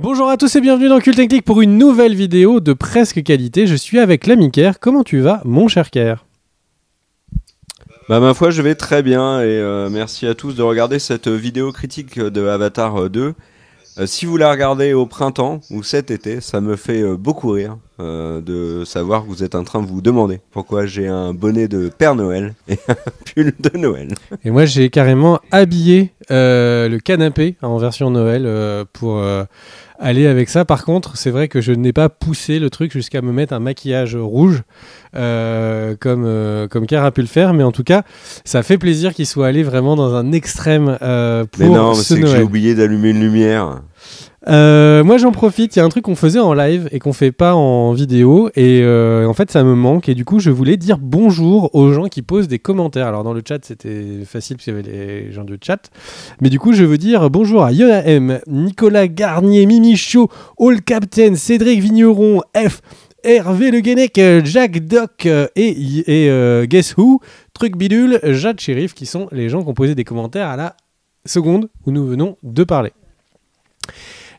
Bonjour à tous et bienvenue dans Cult & Click pour une nouvelle vidéo de presque qualité. Je suis avec l'ami Ker. Comment tu vas, mon cher Ker? Bah ma foi je vais très bien et merci à tous de regarder cette vidéo critique de Avatar 2. Si vous la regardez au printemps ou cet été, ça me fait beaucoup rire de savoir que vous êtes en train de vous demander pourquoi j'ai un bonnet de Père Noël et un pull de Noël. Et moi j'ai carrément habillé le canapé en version Noël pour aller avec ça. Par contre, c'est vrai que je n'ai pas poussé le truc jusqu'à me mettre un maquillage rouge comme Ker a pu le faire. Mais en tout cas, ça fait plaisir qu'il soit allé vraiment dans un extrême pour Mais non, ce c'est que j'ai Noël. oublié d'allumer une lumière. Moi j'en profite, il y a un truc qu'on faisait en live et qu'on fait pas en vidéo et en fait ça me manque et du coup je voulais dire bonjour aux gens qui posent des commentaires. Alors dans le chat c'était facile parce qu'il y avait les gens du chat, mais du coup je veux dire bonjour à Yona M, Nicolas Garnier, Mimi Chaud, All Captain, Cédric Vigneron, F, Hervé Le Guenec, Jack Doc et Guess Who, Truc Bidule, Jade Shérif qui sont les gens qui ont posé des commentaires à la seconde où nous venons de parler.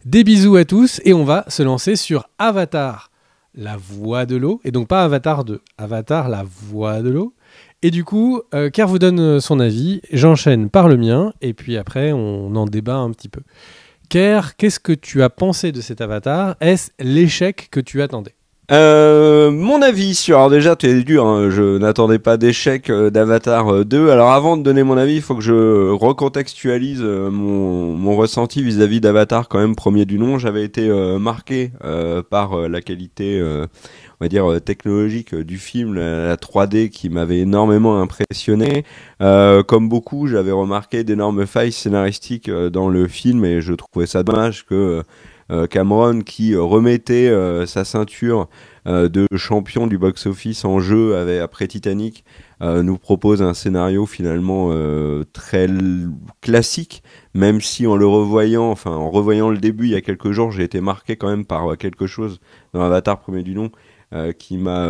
Des bisous à tous et on va se lancer sur Avatar, la voix de l'eau. Et donc pas Avatar 2, Avatar, la voix de l'eau. Et du coup, Ker vous donne son avis, j'enchaîne par le mien et puis après on en débat un petit peu. Ker, qu'est-ce que tu as pensé de cet Avatar? Est-ce l'échec que tu attendais? Mon avis sur... Alors déjà, tu es dur, hein, je n'attendais pas d'échec d'Avatar 2. Alors avant de donner mon avis, il faut que je recontextualise mon ressenti vis-à-vis d'Avatar quand même premier du nom. J'avais été marqué par la qualité, on va dire, technologique du film, la 3D qui m'avait énormément impressionné. Comme beaucoup, j'avais remarqué d'énormes failles scénaristiques dans le film et je trouvais ça dommage que... Cameron qui remettait sa ceinture de champion du box-office en jeu après Titanic nous propose un scénario finalement très classique, même si en le revoyant, enfin en revoyant le début il y a quelques jours, j'ai été marqué quand même par quelque chose dans Avatar premier du nom qui m'a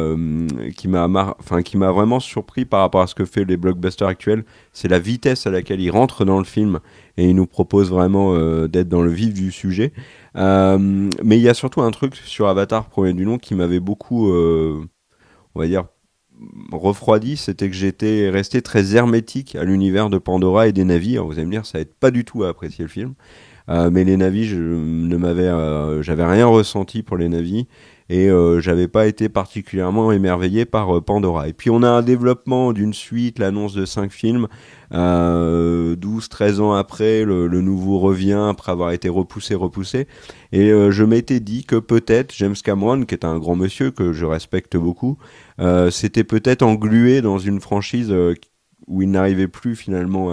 vraiment surpris par rapport à ce que fait les blockbusters actuels. C'est la vitesse à laquelle il rentre dans le film et il nous propose vraiment d'être dans le vif du sujet. Mais il y a surtout un truc sur Avatar premier du nom qui m'avait beaucoup, on va dire, refroidi, c'était que j'étais resté très hermétique à l'univers de Pandora et des Na'vi. Alors vous allez me dire, ça aide pas du tout à apprécier le film. Mais les Na'vi, j'avais rien ressenti pour les Na'vi et j'avais pas été particulièrement émerveillé par Pandora. Et puis on a un développement d'une suite, l'annonce de 5 films, 12-13 ans après, le nouveau revient après avoir été repoussé. Et je m'étais dit que peut-être James Cameron, qui est un grand monsieur que je respecte beaucoup, s'était peut-être englué dans une franchise où il n'arrivait plus finalement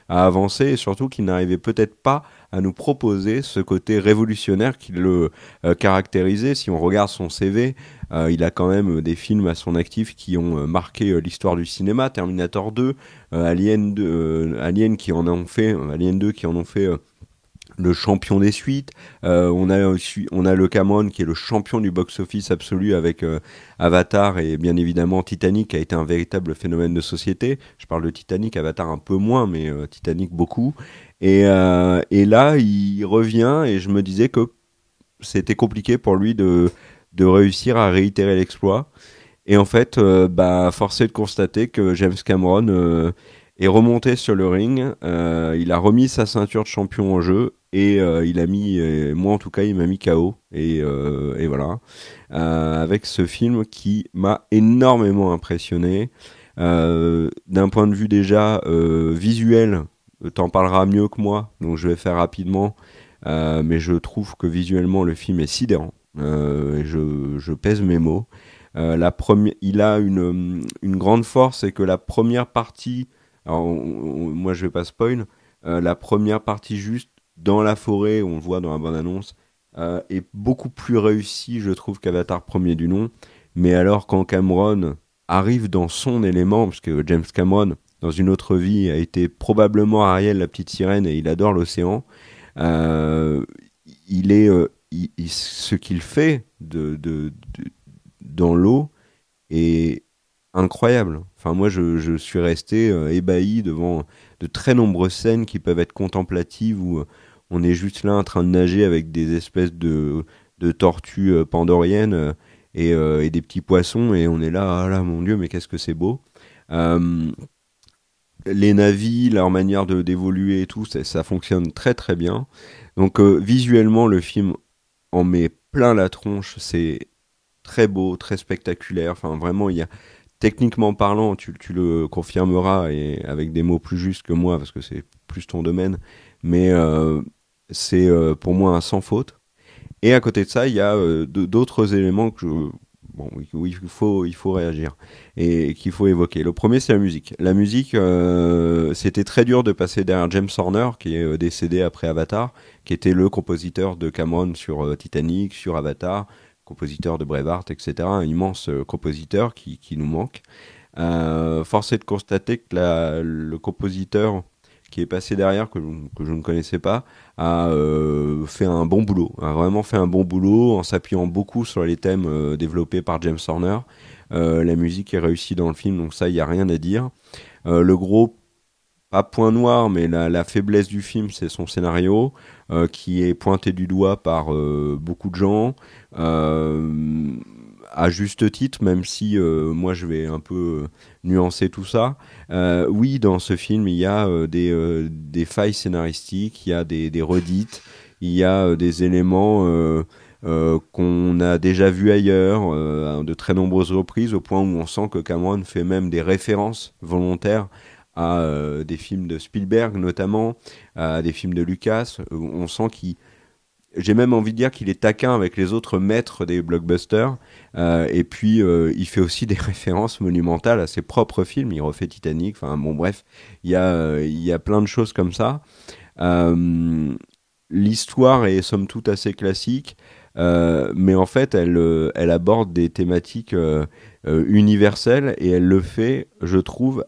à avancer et surtout qu'il n'arrivait peut-être pas à nous proposer ce côté révolutionnaire qui le caractérisait. Si on regarde son CV, il a quand même des films à son actif qui ont marqué l'histoire du cinéma. Terminator 2, Alien 2, Alien qui en ont fait, Alien 2 qui en ont fait le champion des suites. On a le Cameron qui est le champion du box-office absolu avec Avatar et bien évidemment Titanic qui a été un véritable phénomène de société. Je parle de Titanic, Avatar un peu moins, mais Titanic beaucoup. Et là, il revient et je me disais que c'était compliqué pour lui de réussir à réitérer l'exploit. Et en fait, force est de constater que James Cameron est remonté sur le ring, il a remis sa ceinture de champion en jeu et il a mis, moi en tout cas, il m'a mis KO et voilà, avec ce film qui m'a énormément impressionné. D'un point de vue déjà visuel, t'en parleras mieux que moi, donc je vais faire rapidement, mais je trouve que visuellement le film est sidérant. Et je pèse mes mots. Il a une grande force, c'est que la première partie, alors moi je vais pas spoil, la première partie juste dans la forêt, on le voit dans la bande-annonce, est beaucoup plus réussie, je trouve, qu'Avatar premier du nom. Mais alors quand Cameron arrive dans son élément, parce que James Cameron, dans une autre vie, a été probablement Ariel, la petite sirène, et il adore l'océan, euh, ce qu'il fait dans l'eau est incroyable. Enfin, moi, je suis resté ébahi devant de très nombreuses scènes qui peuvent être contemplatives on est juste là en train de nager avec des espèces de tortues pandoriennes et des petits poissons, et on est là, ah là, mon Dieu, mais qu'est-ce que c'est beau. Euh, les navis, leur manière d'évoluer et tout, ça fonctionne très très bien. Donc visuellement, le film en met plein la tronche, c'est très beau, très spectaculaire. Enfin, vraiment, il y a techniquement parlant, tu le confirmeras et avec des mots plus justes que moi parce que c'est plus ton domaine, mais c'est pour moi un sans faute. Et à côté de ça, il y a d'autres éléments bon, oui, il faut réagir et qu'il faut évoquer. Le premier, c'est la musique. La musique, c'était très dur de passer derrière James Horner, qui est décédé après Avatar, qui était le compositeur de Cameron sur Titanic, sur Avatar, compositeur de Braveheart, etc. Un immense compositeur qui nous manque. Force est de constater que le compositeur qui est passé derrière, que je ne connaissais pas, a fait un bon boulot, a vraiment fait un bon boulot en s'appuyant beaucoup sur les thèmes développés par James Horner. La musique est réussie dans le film, donc ça, il n'y a rien à dire. Le gros, pas point noir, mais la faiblesse du film, c'est son scénario, qui est pointé du doigt par beaucoup de gens. Euh, à juste titre, même si moi je vais un peu nuancer tout ça. Oui, dans ce film, il y a des failles scénaristiques, il y a des redites, il y a des éléments qu'on a déjà vus ailleurs, à de très nombreuses reprises, au point où on sent que Cameron fait même des références volontaires à des films de Spielberg notamment, à des films de Lucas. On sent qu'il j'ai même envie de dire qu'il est taquin avec les autres maîtres des blockbusters. Et puis, il fait aussi des références monumentales à ses propres films. Il refait Titanic. Enfin, bon, bref, il y a plein de choses comme ça. Euh, L'histoire est somme toute assez classique. Mais en fait, elle aborde des thématiques universelles et elle le fait, je trouve,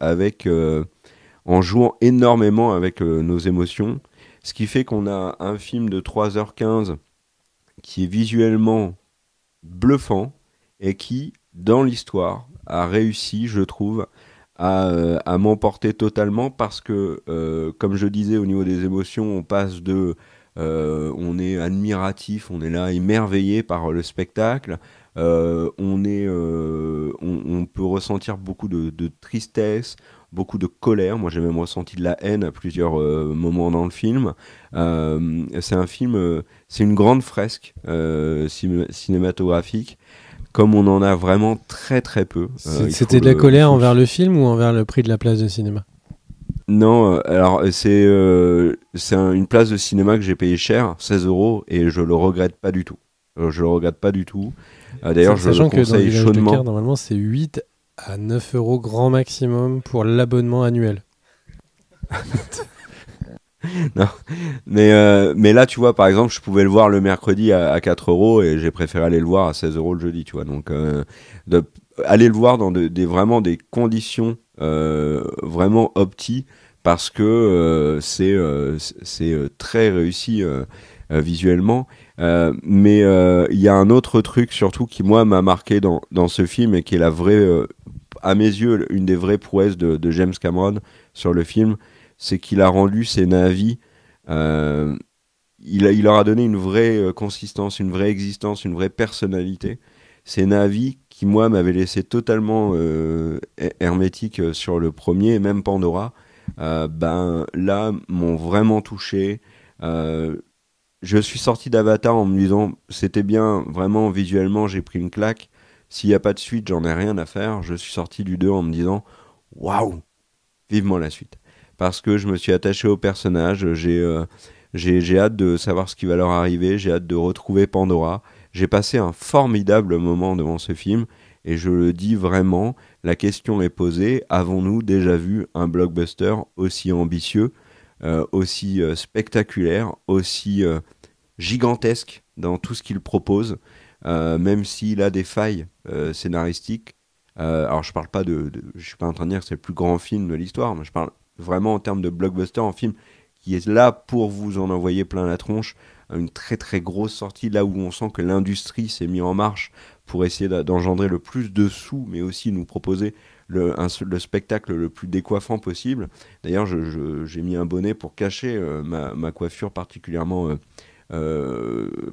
en jouant énormément avec nos émotions. Ce qui fait qu'on a un film de 3h15 qui est visuellement bluffant et qui, dans l'histoire, a réussi, je trouve, à m'emporter totalement parce que, comme je disais, au niveau des émotions, on passe de... on est admiratif, on est là émerveillé par le spectacle. On peut ressentir beaucoup de tristesse, beaucoup de colère. Moi, j'ai même ressenti de la haine à plusieurs moments dans le film. C'est un film, c'est une grande fresque cinématographique, comme on en a vraiment très très peu. C'était de la colère envers le film ou envers le prix de la place de cinéma? Non, alors une place de cinéma que j'ai payé cher, 16 euros, et je le regrette pas du tout. Je le regrette pas du tout. D'ailleurs, je le Sachant que dans le conseille Village de chaudement. Cœur, normalement, c'est 8 à 9 euros grand maximum pour l'abonnement annuel. Non. Mais là, tu vois, par exemple, je pouvais le voir le mercredi à 4 euros et j'ai préféré aller le voir à 16 euros le jeudi, tu vois. Donc, aller le voir dans vraiment des conditions vraiment opti parce que c'est très réussi visuellement. Mais il y a un autre truc surtout qui, moi, m'a marqué dans ce film et qui est la vraie, à mes yeux, une des vraies prouesses de James Cameron sur le film, c'est qu'il a rendu ses navis, euh, il leur a donné une vraie consistance, une vraie existence, une vraie personnalité. Ces navis qui, moi, m'avaient laissé totalement hermétique sur le premier, et même Pandora, ben là, m'ont vraiment touché. Euh, je suis sorti d'Avatar en me disant, c'était bien, vraiment, visuellement, j'ai pris une claque. S'il n'y a pas de suite, j'en ai rien à faire. Je suis sorti du 2 en me disant, waouh, vivement la suite. Parce que je me suis attaché au personnage, j'ai hâte de savoir ce qui va leur arriver, j'ai hâte de retrouver Pandora. J'ai passé un formidable moment devant ce film, et je le dis vraiment, la question est posée, avons-nous déjà vu un blockbuster aussi ambitieux, aussi spectaculaire, aussi gigantesque dans tout ce qu'il propose, même s'il a des failles scénaristiques. Alors je parle pas je suis pas en train de dire que c'est le plus grand film de l'histoire, mais je parle vraiment en termes de blockbuster, en film qui est là pour vous en envoyer plein la tronche, une très très grosse sortie là où on sent que l'industrie s'est mise en marche pour essayer d'engendrer le plus de sous, mais aussi nous proposer le spectacle le plus décoiffant possible. D'ailleurs, j'ai mis un bonnet pour cacher ma coiffure particulièrement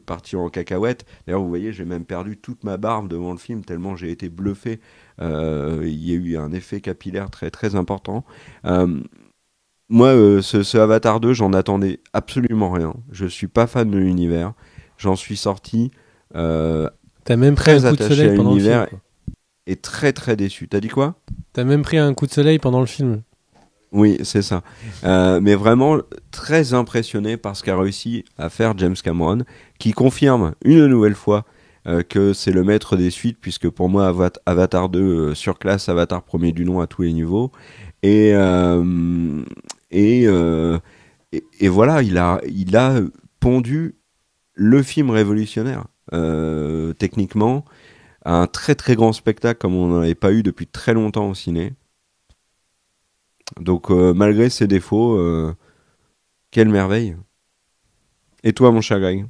partie en cacahuète. D'ailleurs, vous voyez, j'ai même perdu toute ma barbe devant le film, tellement j'ai été bluffé. Il y a eu un effet capillaire très, très important. Moi, ce Avatar 2, j'en attendais absolument rien. Je suis pas fan de l'univers. J'en suis sorti T'as même pris un coup de soleil pendant le film, quoi. Et très très déçu. T'as dit quoi ? T'as même pris un coup de soleil pendant le film. Oui, c'est ça. Mais vraiment très impressionné par ce qu'a réussi à faire James Cameron, qui confirme une nouvelle fois que c'est le maître des suites, puisque pour moi Avatar 2 surclasse Avatar premier du nom à tous les niveaux. Et voilà, il a pondu le film révolutionnaire techniquement, un très très grand spectacle comme on n'en avait pas eu depuis très longtemps au ciné. Donc malgré ses défauts, quelle merveille. Et toi mon cher Greg ?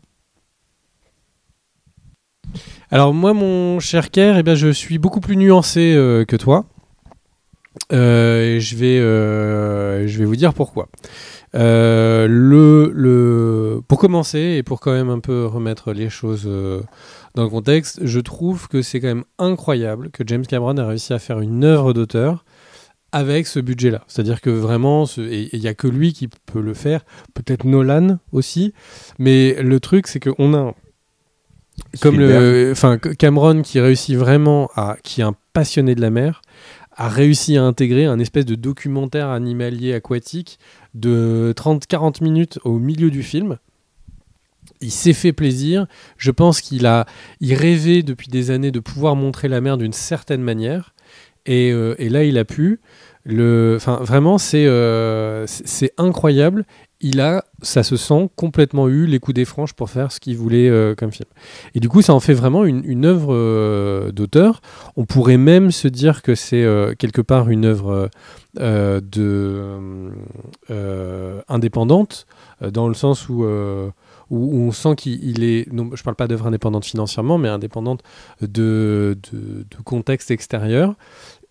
Alors moi mon cher Kerr, eh bien, je suis beaucoup plus nuancé que toi. Et je vais vous dire pourquoi. Pour commencer, et pour quand même un peu remettre les choses dans le contexte, je trouve que c'est quand même incroyable que James Cameron a réussi à faire une œuvre d'auteur avec ce budget-là. C'est-à-dire que vraiment, il n'y a que lui qui peut le faire, peut-être Nolan aussi, mais le truc, c'est qu'on a Cameron qui réussit vraiment qui est un passionné de la mer, a réussi à intégrer un espèce de documentaire animalier aquatique de 30-40 minutes au milieu du film. Il s'est fait plaisir. Je pense qu'il rêvait depuis des années de pouvoir montrer la mer d'une certaine manière. Et là, il a pu. Vraiment, c'est incroyable. Ça se sent complètement eu les coups des franches pour faire ce qu'il voulait comme film. Et du coup, ça en fait vraiment une œuvre d'auteur. On pourrait même se dire que c'est quelque part une œuvre indépendante, dans le sens où on sent qu'il est... Non, je ne parle pas d'œuvre indépendante financièrement, mais indépendante de contexte extérieur.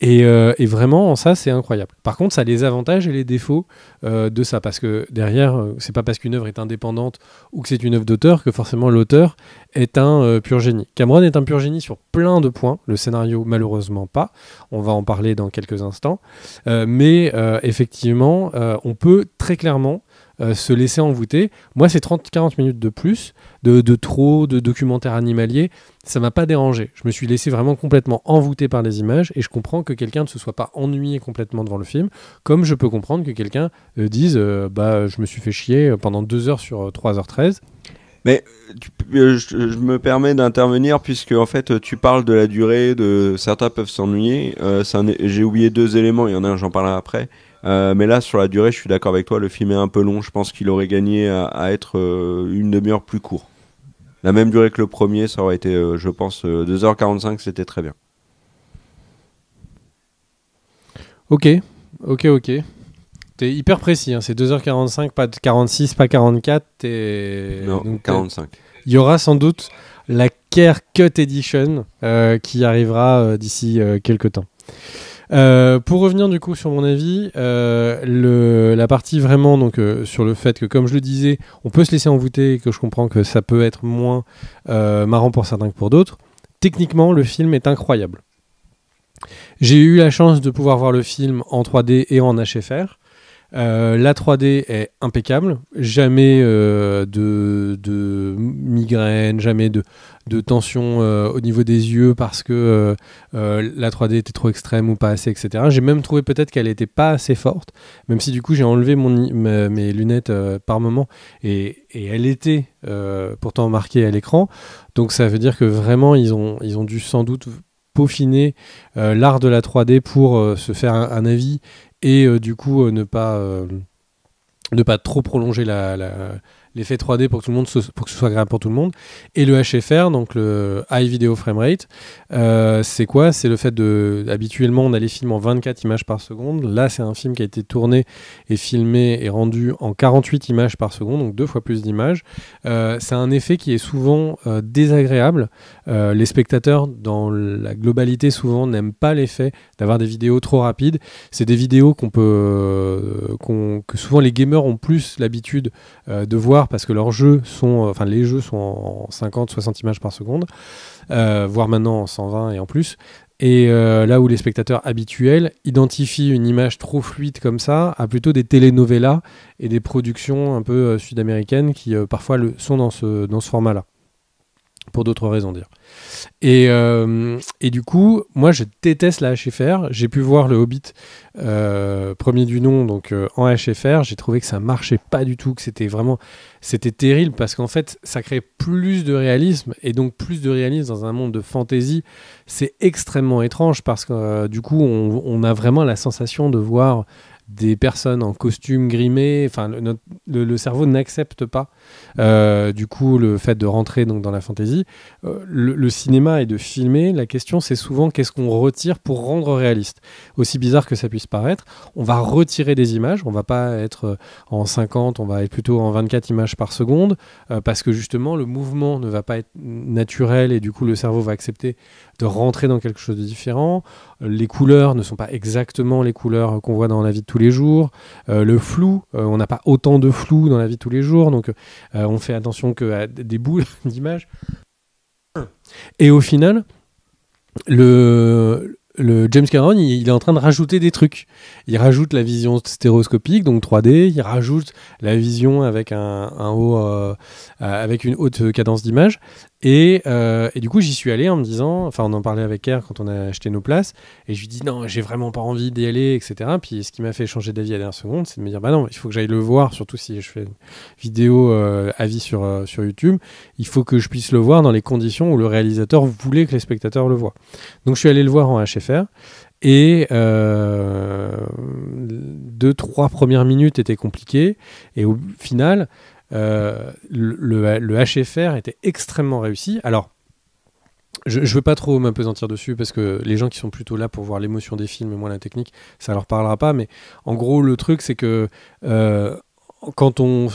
Et vraiment, en ça, c'est incroyable. Par contre, ça a les avantages et les défauts de ça, parce que derrière, c'est pas parce qu'une œuvre est indépendante ou que c'est une œuvre d'auteur que forcément l'auteur est un pur génie. Cameron est un pur génie sur plein de points, le scénario malheureusement pas, on va en parler dans quelques instants, mais effectivement, on peut très clairement se laisser envoûter. Moi, c'est 30-40 minutes de plus, de trop, de documentaire animalier, ça m'a pas dérangé. Je me suis laissé vraiment complètement envoûter par les images et je comprends que quelqu'un ne se soit pas ennuyé complètement devant le film, comme je peux comprendre que quelqu'un dise je me suis fait chier pendant 2 heures sur 3h13. Mais je me permets d'intervenir puisque en fait tu parles de la durée, certains peuvent s'ennuyer. J'ai oublié 2 éléments, il y en a un, j'en parlerai après. Mais là sur la durée, je suis d'accord avec toi, le film est un peu long. Je pense qu'il aurait gagné à être une demi-heure plus court. La même durée que le premier, ça aurait été, je pense, 2h45, c'était très bien. Ok. T'es hyper précis, hein. C'est 2h45, pas 46, pas 44. Non, donc, 45. Il y aura sans doute la Care Cut Edition qui arrivera d'ici quelques temps. Pour revenir du coup sur mon avis, la partie vraiment donc sur le fait que, comme je le disais, on peut se laisser envoûter et que je comprends que ça peut être moins marrant pour certains que pour d'autres. Techniquement, le film est incroyable. J'ai eu la chance de pouvoir voir le film en 3D et en HFR. La 3D est impeccable, jamais de migraine, jamais de tension au niveau des yeux parce que la 3D était trop extrême ou pas assez, etc. J'ai même trouvé peut-être qu'elle n'était pas assez forte, même si du coup j'ai enlevé mes lunettes par moment et elle était pourtant marquée à l'écran. Donc ça veut dire que vraiment ils ont dû sans doute peaufiner l'art de la 3D pour se faire un avis et du coup ne pas trop prolonger l'effet 3D pour que tout le monde pour que ce soit agréable pour tout le monde. Et le HFR, donc le High Video Frame Rate, c'est quoi? C'est le fait habituellement on a les films en 24 images par seconde. Là, c'est un film qui a été tourné et filmé et rendu en 48 images par seconde, donc 2 fois plus d'images. C'est un effet qui est souvent désagréable. Les spectateurs, dans la globalité, souvent n'aiment pas l'effet d'avoir des vidéos trop rapides. C'est des vidéos que souvent les gamers ont plus l'habitude de voir parce que leurs jeux sont, les jeux sont en 50-60 images par seconde, voire maintenant en 120 et en plus. Et là où les spectateurs habituels identifient une image trop fluide comme ça à plutôt des telenovelas et des productions un peu sud-américaines qui parfois sont dans ce format-là. Pour d'autres raisons, dire. Et du coup, moi, je déteste la HFR. J'ai pu voir le Hobbit premier du nom, donc en HFR. J'ai trouvé que ça marchait pas du tout, que c'était terrible parce qu'en fait, ça crée plus de réalisme et donc plus de réalisme dans un monde de fantasy. C'est extrêmement étrange parce que du coup, on a vraiment la sensation de voir des personnes en costume grimé, enfin le cerveau n'accepte pas du coup le fait de rentrer donc dans la fantasy. Le cinéma et de filmer, la question c'est souvent qu'est-ce qu'on retire pour rendre réaliste. Aussi bizarre que ça puisse paraître, on va retirer des images, on va pas être en 50, on va être plutôt en 24 images par seconde parce que justement le mouvement ne va pas être naturel et du coup le cerveau va accepter de rentrer dans quelque chose de différent. Les couleurs ne sont pas exactement les couleurs qu'on voit dans la vie de tous les jours. Le flou, on n'a pas autant de flou dans la vie de tous les jours, donc on fait attention qu'à des bouts d'images. Et au final, le James Cameron, il est en train de rajouter des trucs. Il rajoute la vision stéréoscopique, donc 3D. Il rajoute la vision avec avec une haute cadence d'image. Et du coup, j'y suis allé en me disant, enfin, on en parlait avec R quand on a acheté nos places, et je lui dis non, j'ai vraiment pas envie d'y aller, etc. Puis ce qui m'a fait changer d'avis à la dernière seconde, c'est de me dire bah non, il faut que j'aille le voir, surtout si je fais une vidéo avis sur YouTube, il faut que je puisse le voir dans les conditions où le réalisateur voulait que les spectateurs le voient. Donc je suis allé le voir en HFR. Et 2-3 premières minutes étaient compliquées, et au final, le HFR était extrêmement réussi. Alors, je veux pas trop m'apesantir dessus parce que les gens qui sont plutôt là pour voir l'émotion des films et moins la technique, ça leur parlera pas. Mais en gros, le truc, c'est que quand on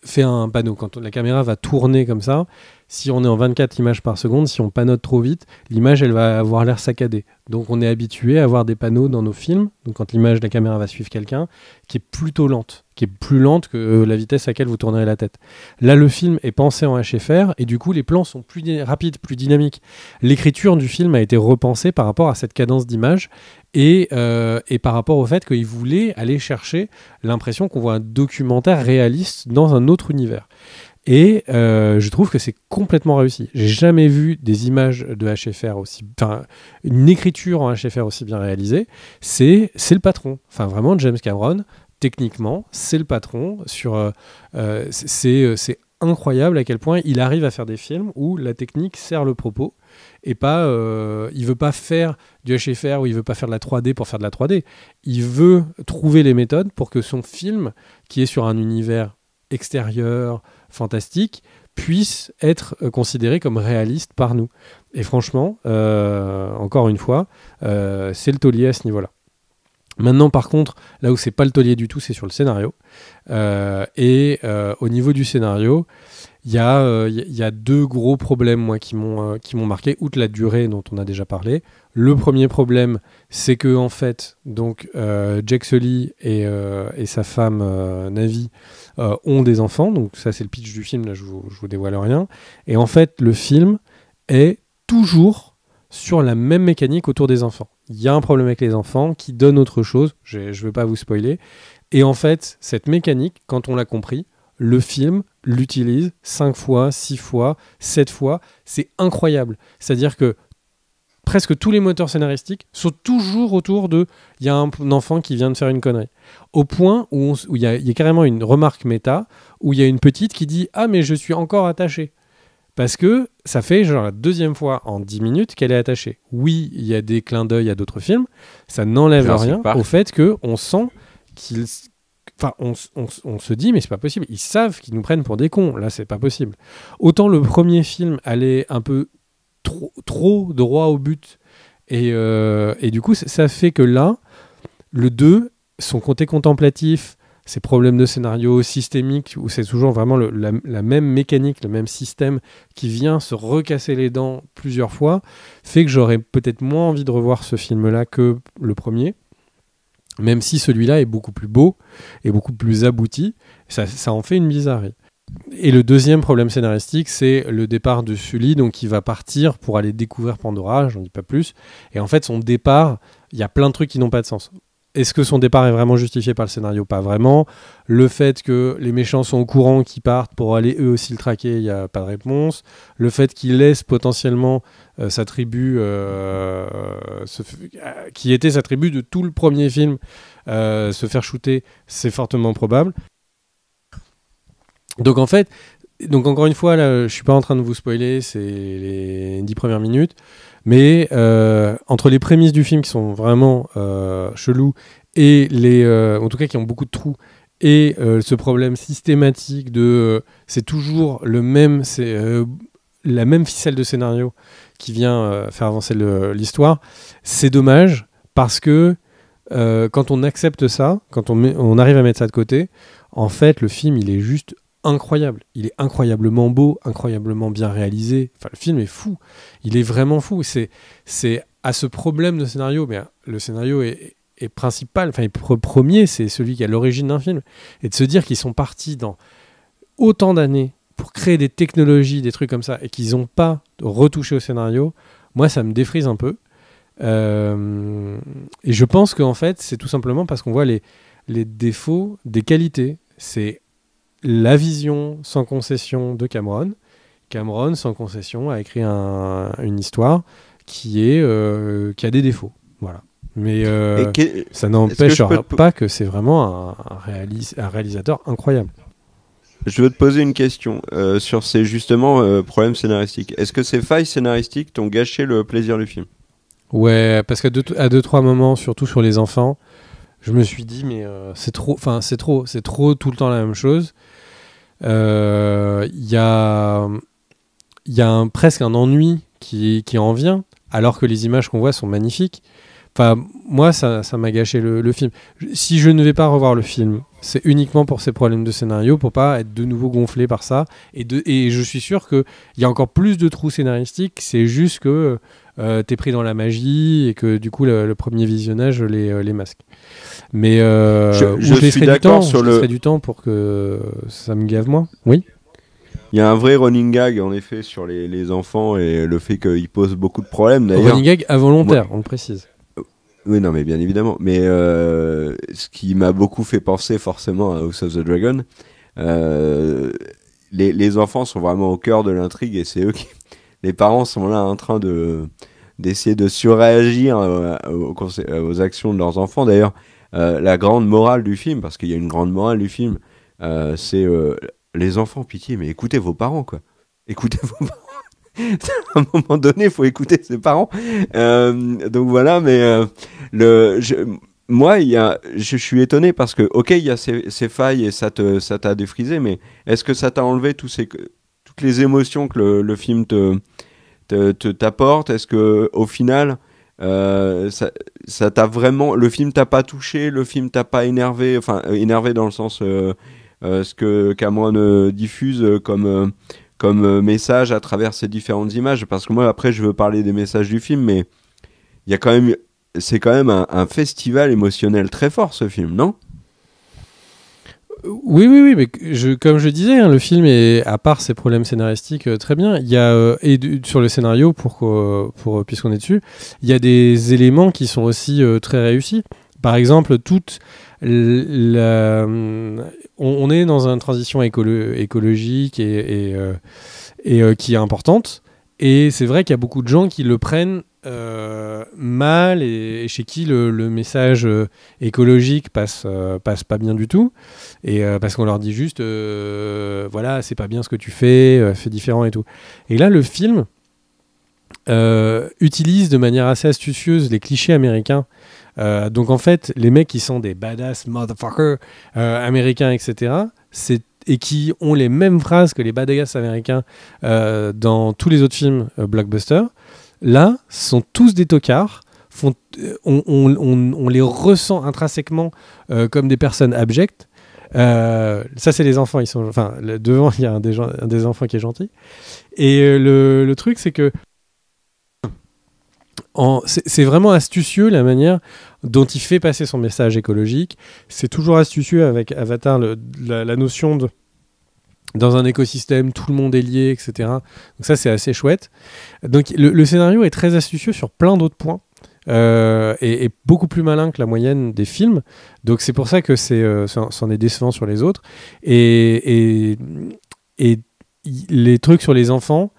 fait un panneau, quand la caméra va tourner comme ça, si on est en 24 images par seconde, si on panote trop vite, l'image elle va avoir l'air saccadée. Donc on est habitué à avoir des panneaux dans nos films, donc quand l'image de la caméra va suivre quelqu'un, qui est plutôt lente, qui est plus lente que la vitesse à laquelle vous tournerez la tête. Là le film est pensé en HFR et du coup les plans sont plus rapides, plus dynamiques. L'écriture du film a été repensée par rapport à cette cadence d'image et par rapport au fait qu'il voulait aller chercher l'impression qu'on voit un documentaire réaliste dans un autre univers. Et je trouve que c'est complètement réussi. J'ai jamais vu des images de HFR une écriture en HFR aussi bien réalisée. C'est le patron. Enfin, vraiment, James Cameron, techniquement, c'est le patron. C'est incroyable à quel point il arrive à faire des films où la technique sert le propos et pas, il veut pas faire du HFR ou il veut pas faire de la 3D pour faire de la 3D. Il veut trouver les méthodes pour que son film, qui est sur un univers extérieur, fantastique, puisse être considéré comme réaliste par nous. Et franchement, encore une fois, c'est le taulier à ce niveau-là. Maintenant, par contre, là où c'est pas le taulier du tout, c'est sur le scénario. Au niveau du scénario, il y a 2 gros problèmes moi, qui m'ont marqué, outre la durée dont on a déjà parlé. Le premier problème, c'est que en fait, donc Jake Sully et sa femme Navi ont des enfants. Donc ça, c'est le pitch du film. Là, je vous dévoile rien. Et en fait, le film est toujours sur la même mécanique autour des enfants. Il y a un problème avec les enfants qui donne autre chose. Je ne veux pas vous spoiler. Et en fait, cette mécanique, quand on l'a compris, le film l'utilise 5 fois, 6 fois, 7 fois. C'est incroyable. C'est-à-dire que presque tous les moteurs scénaristiques sont toujours autour de il y a un enfant qui vient de faire une connerie. Au point où il y a carrément une remarque méta où il y a une petite qui dit « Ah, mais je suis encore attachée ». Parce que ça fait genre la 2e fois en 10 minutes qu'elle est attachée. Oui, il y a des clins d'œil à d'autres films. Ça n'enlève rien au fait qu'on sent Enfin, on se dit, mais c'est pas possible. Ils savent qu'ils nous prennent pour des cons. Là, c'est pas possible. Autant le premier film allait un peu trop droit au but. Et du coup, ça fait que là, le 2, son côté contemplatif, ses problèmes de scénario systémiques, où c'est toujours vraiment la même mécanique, le même système qui vient se recasser les dents plusieurs fois, fait que j'aurais peut-être moins envie de revoir ce film-là que le premier. Même si celui-là est beaucoup plus beau et beaucoup plus abouti, ça en fait une bizarrerie. Et le deuxième problème scénaristique, c'est le départ de Sully, donc qui va partir pour aller découvrir Pandora, j'en dis pas plus. Et en fait, son départ, il y a plein de trucs qui n'ont pas de sens. Est-ce que son départ est vraiment justifié par le scénario ? Pas vraiment. Le fait que les méchants sont au courant qu'ils partent pour aller eux aussi le traquer, il n'y a pas de réponse. Le fait qu'il laisse potentiellement sa tribu, qui était sa tribu de tout le premier film, se faire shooter, c'est fortement probable. Donc en fait, encore une fois, là, je suis pas en train de vous spoiler, c'est les 10 premières minutes. Mais entre les prémices du film qui sont vraiment chelous et en tout cas qui ont beaucoup de trous et ce problème systématique de c'est toujours la même ficelle de scénario qui vient faire avancer l'histoire, c'est dommage parce que quand on accepte ça, quand on arrive à mettre ça de côté, en fait le film il est juste incroyable. Il est incroyablement beau, incroyablement bien réalisé. Enfin, le film est fou. Il est vraiment fou. C'est à ce problème de scénario, mais le scénario est principal, enfin, premier, c'est celui qui est à l'origine d'un film. Et de se dire qu'ils sont partis dans autant d'années pour créer des technologies, des trucs comme ça, et qu'ils n'ont pas retouché au scénario, moi, ça me défrise un peu. Et je pense qu'en fait, c'est tout simplement parce qu'on voit les défauts des qualités. C'est la vision sans concession de Cameron. Cameron, sans concession, a écrit une histoire qui a des défauts. Voilà. Mais ça n'empêche pas que c'est vraiment un réalisateur incroyable. Je veux te poser une question sur ces justement problèmes scénaristiques. Est-ce que ces failles scénaristiques t'ont gâché le plaisir du film ? Ouais, parce qu'à 2-3 moments, surtout sur les enfants, je me suis dit mais c'est trop tout le temps la même chose. Il y a presque un ennui qui en vient, alors que les images qu'on voit sont magnifiques. Enfin, moi, ça m'a gâché le film. Si je ne vais pas revoir le film, c'est uniquement pour ces problèmes de scénario, pour pas être de nouveau gonflé par ça. Et je suis sûr qu'il y a encore plus de trous scénaristiques. C'est juste que t'es pris dans la magie et que du coup, le premier visionnage les masque. Mais je suis d'accord sur je laisserai du temps pour que ça me gave moins. Oui. Il y a un vrai running gag en effet sur les enfants et le fait qu'ils posent beaucoup de problèmes d'ailleurs. Running gag involontaire, on le précise. Oui, non, mais bien évidemment. Mais ce qui m'a beaucoup fait penser forcément à House of the Dragon, les enfants sont vraiment au cœur de l'intrigue et c'est eux qui... Les parents sont là en train d'essayer de surréagir aux actions de leurs enfants. D'ailleurs, la grande morale du film, parce qu'il y a une grande morale du film, c'est les enfants, pitié, mais écoutez vos parents, quoi. Écoutez vos parents. À un moment donné, il faut écouter ses parents. Donc voilà, mais moi, je suis étonné parce que, ok, il y a ces failles et ça t'a défrisé, mais est-ce que ça t'a enlevé toutes les émotions que le film t'apporte ? Est-ce que au final, ça t'a vraiment, le film t'a pas touché, le film t'a pas énervé, enfin énervé dans le sens ce que Cameron diffuse comme message à travers ces différentes images, parce que moi après je veux parler des messages du film, mais il y a quand même, c'est quand même un festival émotionnel très fort ce film, non ? Oui, mais comme je disais, hein, le film est, à part ses problèmes scénaristiques, très bien. Il y a sur le scénario, puisqu'on est dessus, il y a des éléments qui sont aussi très réussis. Par exemple, on est dans une transition écologique et qui est importante. Et c'est vrai qu'il y a beaucoup de gens qui le prennent mal et chez qui le message écologique passe pas bien du tout. Et parce qu'on leur dit juste, voilà, c'est pas bien ce que tu fais différent et tout. Et là, le film utilise de manière assez astucieuse les clichés américains Donc en fait, les mecs qui sont des badass motherfuckers américains, etc., et qui ont les mêmes phrases que les badass américains dans tous les autres films blockbusters, là, sont tous des tocards. On les ressent intrinsèquement comme des personnes abjectes. Ça, c'est les enfants. Devant, il y a un des enfants qui est gentil. Et le truc, c'est que c'est vraiment astucieux la manière dont il fait passer son message écologique. C'est toujours astucieux avec Avatar, la notion de dans un écosystème, tout le monde est lié, etc. Donc ça, c'est assez chouette. Donc le scénario est très astucieux sur plein d'autres points. Et beaucoup plus malin que la moyenne des films. Donc c'est pour ça que c'en est décevant sur les autres. Et les trucs sur les enfants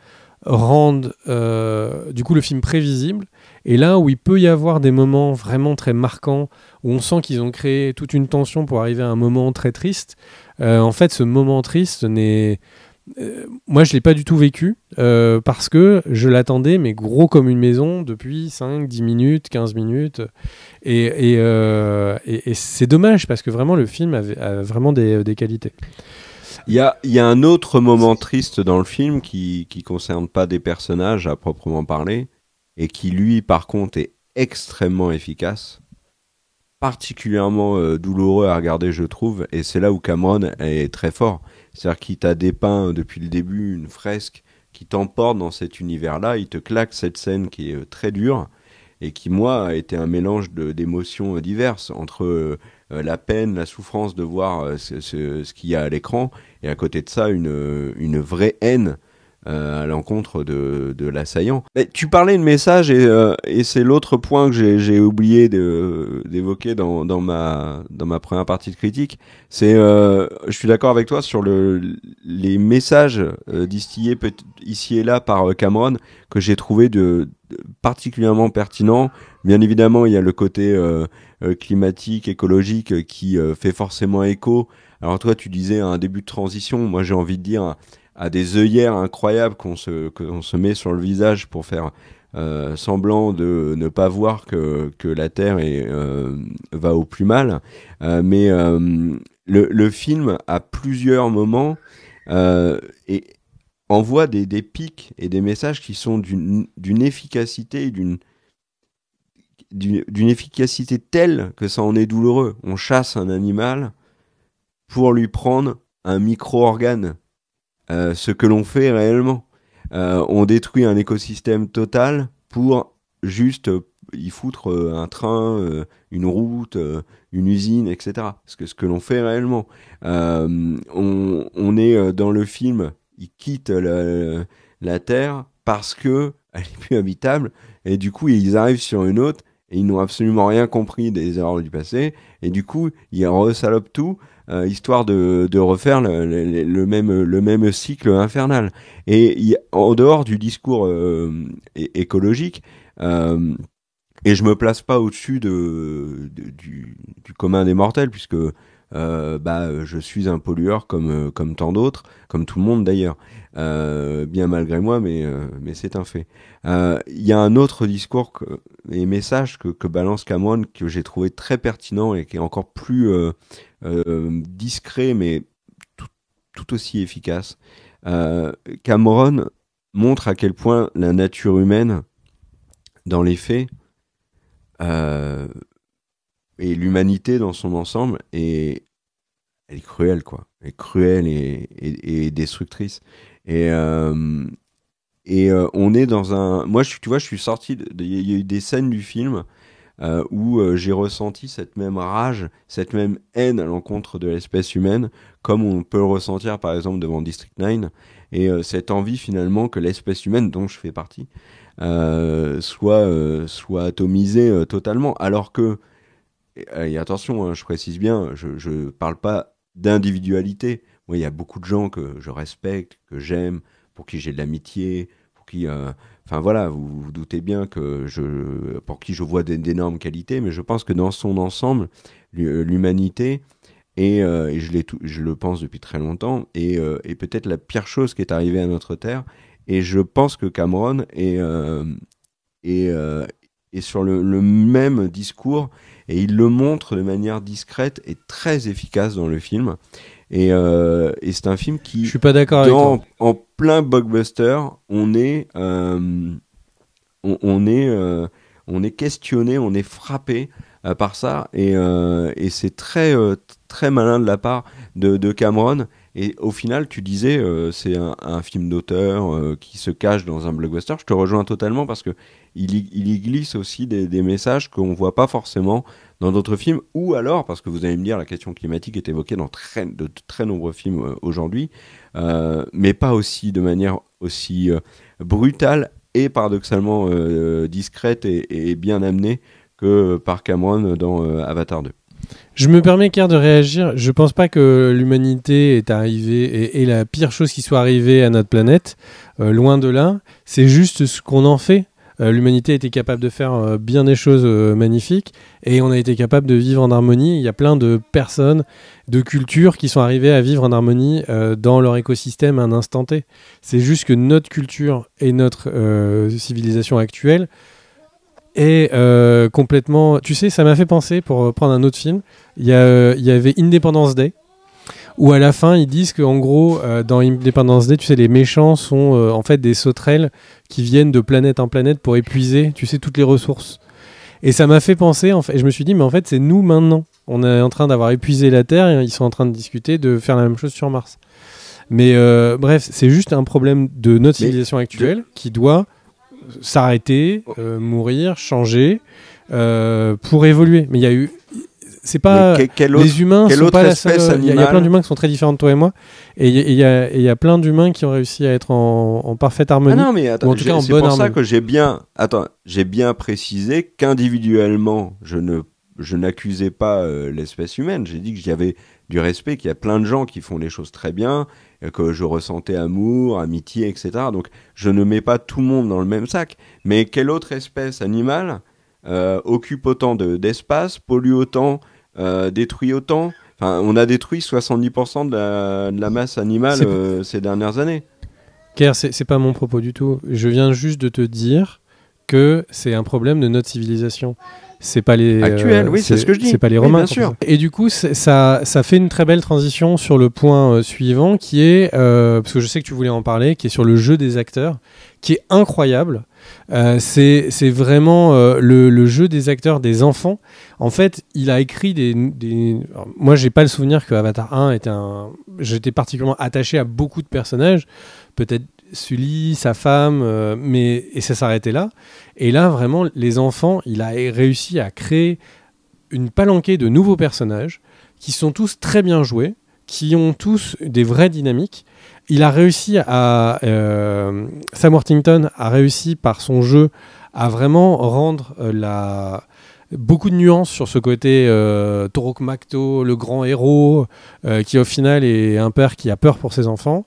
rendent du coup le film prévisible. Et là où il peut y avoir des moments vraiment très marquants, où on sent qu'ils ont créé toute une tension pour arriver à un moment très triste, en fait ce moment triste moi je l'ai pas du tout vécu parce que je l'attendais mais gros comme une maison depuis 5, 10 minutes, 15 minutes et c'est dommage parce que vraiment le film a vraiment des qualités. Il y a un autre moment triste dans le film qui concerne pas des personnages à proprement parler et qui lui par contre est extrêmement efficace, particulièrement douloureux à regarder je trouve, et c'est là où Cameron est très fort. C'est-à-dire qu'il t'a dépeint depuis le début une fresque qui t'emporte dans cet univers-là, il te claque cette scène qui est très dure et qui, moi, a été un mélange d'émotions diverses entre la peine, la souffrance de voir ce qu'il y a à l'écran et à côté de ça, une vraie haine à l'encontre de l'assaillant. Mais tu parlais de message et c'est l'autre point que j'ai oublié d'évoquer dans ma première partie de critique. C'est, je suis d'accord avec toi sur les messages distillés ici et là par Cameron que j'ai trouvé particulièrement pertinent. Bien évidemment, il y a le côté climatique, écologique qui fait forcément écho. Alors toi, tu disais un début de transition. Moi, j'ai envie de dire à des œillères incroyables qu'on se met sur le visage pour faire semblant de ne pas voir que la Terre va au plus mal. Mais le film, à plusieurs moments, et envoie des pics et des messages qui sont d'une efficacité et d'une efficacité telle que ça en est douloureux. On chasse un animal pour lui prendre un micro-organe. Ce que l'on fait réellement. On détruit un écosystème total pour juste y foutre un train, une route, une usine, etc. Ce que l'on fait réellement. On est dans le film, ils quittent la Terre parce que elle est plus habitable et du coup ils arrivent sur une autre et ils n'ont absolument rien compris des erreurs du passé et du coup ils resalopent tout. Histoire de refaire le même cycle infernal. Et en dehors du discours écologique, et je me place pas au-dessus du commun des mortels, puisque je suis un pollueur comme tant d'autres, comme tout le monde d'ailleurs, bien malgré moi, mais c'est un fait. Il y a un autre discours et message que balance Cameron que j'ai trouvé très pertinent et qui est encore plus discret, mais tout aussi efficace. Cameron montre à quel point la nature humaine, dans les faits, et l'humanité dans son ensemble, elle est cruelle, quoi. Elle est cruelle et destructrice. Et on est dans un... Moi, tu vois, je suis sorti... Il y a eu des scènes du film où j'ai ressenti cette même rage, cette même haine à l'encontre de l'espèce humaine, comme on peut le ressentir par exemple devant District 9, et cette envie finalement que l'espèce humaine, dont je fais partie, soit atomisée totalement, alors que, et attention, hein, je précise bien, je parle pas d'individualité. Moi, il y a beaucoup de gens que je respecte, que j'aime, pour qui j'ai de l'amitié, pour qui... Enfin voilà, vous doutez bien que pour qui je vois d'énormes qualités, mais je pense que dans son ensemble, l'humanité, et je le pense depuis très longtemps, est peut-être la pire chose qui est arrivée à notre Terre. Et je pense que Cameron est sur le même discours et il le montre de manière discrète et très efficace dans le film. Et c'est un film qui, Je suis pas d'accord avec toi. en plein blockbuster, on est on est on est questionné, on est frappé par ça et c'est très malin de la part de Cameron. Et au final, tu disais, c'est un film d'auteur qui se cache dans un blockbuster. Je te rejoins totalement parce que il y glisse aussi des messages qu'on voit pas forcément dans d'autres films. Ou alors, parce que vous allez me dire, la question climatique est évoquée dans de très nombreux films aujourd'hui, mais pas aussi de manière aussi brutale et paradoxalement discrète et bien amenée que par Cameron dans Avatar 2. Je me permets, Kerr, de réagir. Je pense pas que l'humanité est arrivée et la pire chose qui soit arrivée à notre planète. Loin de là. C'est juste ce qu'on en fait. L'humanité a été capable de faire bien des choses magnifiques et on a été capable de vivre en harmonie. Il y a plein de personnes, de cultures qui sont arrivées à vivre en harmonie dans leur écosystème à un instant T. C'est juste que notre culture et notre civilisation actuelle est complètement... Tu sais, ça m'a fait penser, pour prendre un autre film, il y avait Independence Day, où à la fin, ils disent qu'en gros, dans Independence Day, tu sais, les méchants sont en fait des sauterelles qui viennent de planète en planète pour épuiser, tu sais, toutes les ressources. Et ça m'a fait penser, en fait, et je me suis dit, mais en fait, c'est nous maintenant. On est en train d'avoir épuisé la Terre et ils sont en train de discuter de faire la même chose sur Mars. Mais bref, c'est juste un problème de notre civilisation actuelle qui doit s'arrêter, mourir, changer pour évoluer. Mais il y a eu... C'est pas les humains sont pas la seule. Il y a plein d'humains qui sont très différents de toi et moi, et il y a plein d'humains qui ont réussi à être en parfaite harmonie. Ah non, mais attends, ou en tout cas en c'est bonne pour harmonie. ça que j'ai bien précisé qu'individuellement je n'accusais pas l'espèce humaine. J'ai dit que j'y avais du respect, qu'il y a plein de gens qui font les choses très bien, que je ressentais amour, amitié, etc. Donc je ne mets pas tout le monde dans le même sac. Mais quelle autre espèce animale occupe autant d'espace, pollue autant, détruit autant? Enfin, on a détruit 70% de la masse animale ces dernières années. Kerr, c'est pas mon propos du tout. Je viens juste de te dire que c'est un problème de notre civilisation. C'est pas les actuels, oui, c'est ce que je dis. C'est pas les Oui, Romains. bien sûr. Et du coup, ça fait une très belle transition sur le point suivant, qui est parce que je sais que tu voulais en parler, qui est sur le jeu des acteurs, qui est incroyable. C'est vraiment le jeu des acteurs des enfants. En fait, il a écrit Alors, moi, j'ai pas le souvenir que Avatar 1 était J'étais particulièrement attaché à beaucoup de personnages. Peut-être Sully, sa femme, et ça s'arrêtait là. Et là, vraiment, les enfants, il a réussi à créer une palanquée de nouveaux personnages qui sont tous très bien joués, qui ont tous des vraies dynamiques. Il a réussi Sam Worthington a réussi par son jeu à vraiment rendre beaucoup de nuances sur ce côté Torok Makto, le grand héros, qui au final est un père qui a peur pour ses enfants.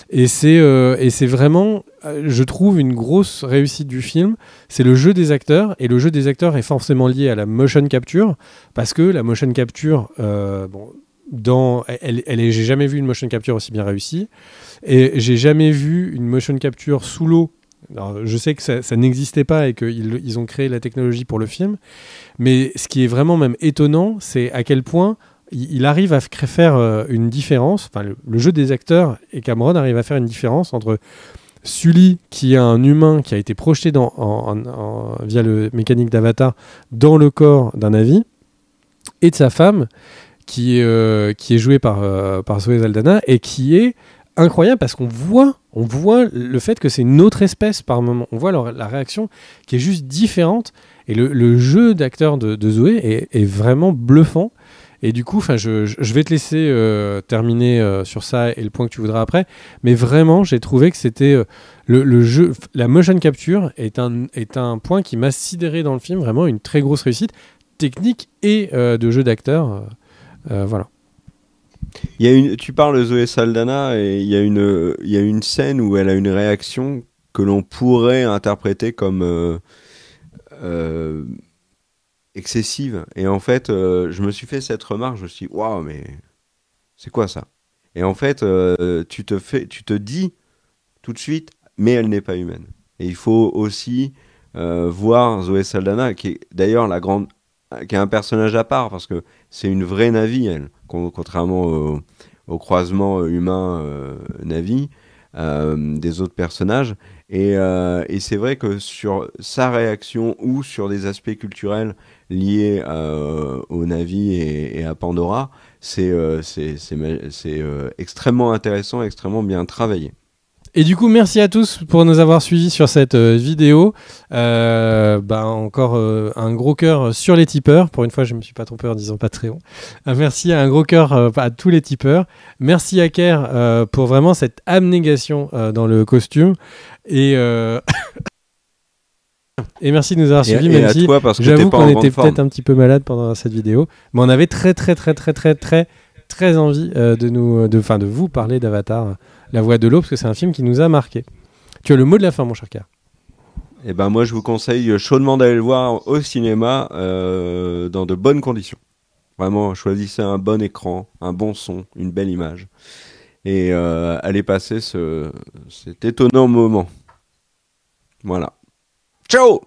Et c'est vraiment, je trouve, une grosse réussite du film. C'est le jeu des acteurs, et le jeu des acteurs est forcément lié à la motion capture, parce que la motion capture, j'ai jamais vu une motion capture aussi bien réussie, et j'ai jamais vu une motion capture sous l'eau. Alors, je sais que ça n'existait pas et qu'ils ont créé la technologie pour le film, mais ce qui est vraiment même étonnant, c'est à quel point il arrive à faire une différence, enfin le jeu des acteurs et Cameron arrive à faire une différence entre Sully, qui est un humain qui a été projeté via le mécanique d'Avatar dans le corps d'un Na'vi, et de sa femme, qui est jouée par Zoé Saldana, et qui est incroyable parce qu'on voit le fait que c'est une autre espèce par moment. On voit la réaction qui est juste différente, et le jeu d'acteur de Zoé est vraiment bluffant. Et du coup, je vais te laisser terminer sur ça et le point que tu voudras après. Mais vraiment, j'ai trouvé que c'était le jeu, la motion capture est un point qui m'a sidéré dans le film. Vraiment une très grosse réussite technique et de jeu d'acteur. Voilà. Tu parles de Zoé Saldana et il y a une scène où elle a une réaction que l'on pourrait interpréter comme excessive. Et en fait, je me suis fait cette remarque, je me suis dit, waouh, mais c'est quoi ça? Et en fait, tu te dis tout de suite, mais elle n'est pas humaine. Et il faut aussi voir Zoé Saldana, qui est d'ailleurs qui est un personnage à part, parce que c'est une vraie Na'vi, elle, contrairement au croisement humain-Na'vi des autres personnages. Et c'est vrai que sur sa réaction ou sur des aspects culturels liés au Na'vi et à Pandora, c'est extrêmement intéressant, extrêmement bien travaillé. Et du coup, merci à tous pour nous avoir suivis sur cette vidéo. Encore un gros cœur sur les tipeurs. Pour une fois, je ne me suis pas trompé en disant Patreon. Merci, un gros cœur à tous les tipeurs. Merci à Ker pour vraiment cette abnégation dans le costume. Et merci de nous avoir suivis, même si j'avoue qu'on était peut-être un petit peu malade pendant cette vidéo. Mais on avait très envie de vous parler d'Avatar, La Voix de l'eau, parce que c'est un film qui nous a marqué. Tu as le mot de la fin, mon cher Ker. Eh ben moi, je vous conseille chaudement d'aller le voir au cinéma dans de bonnes conditions. Vraiment, choisissez un bon écran, un bon son, une belle image. Et allez passer cet étonnant moment. Voilà. Ciao!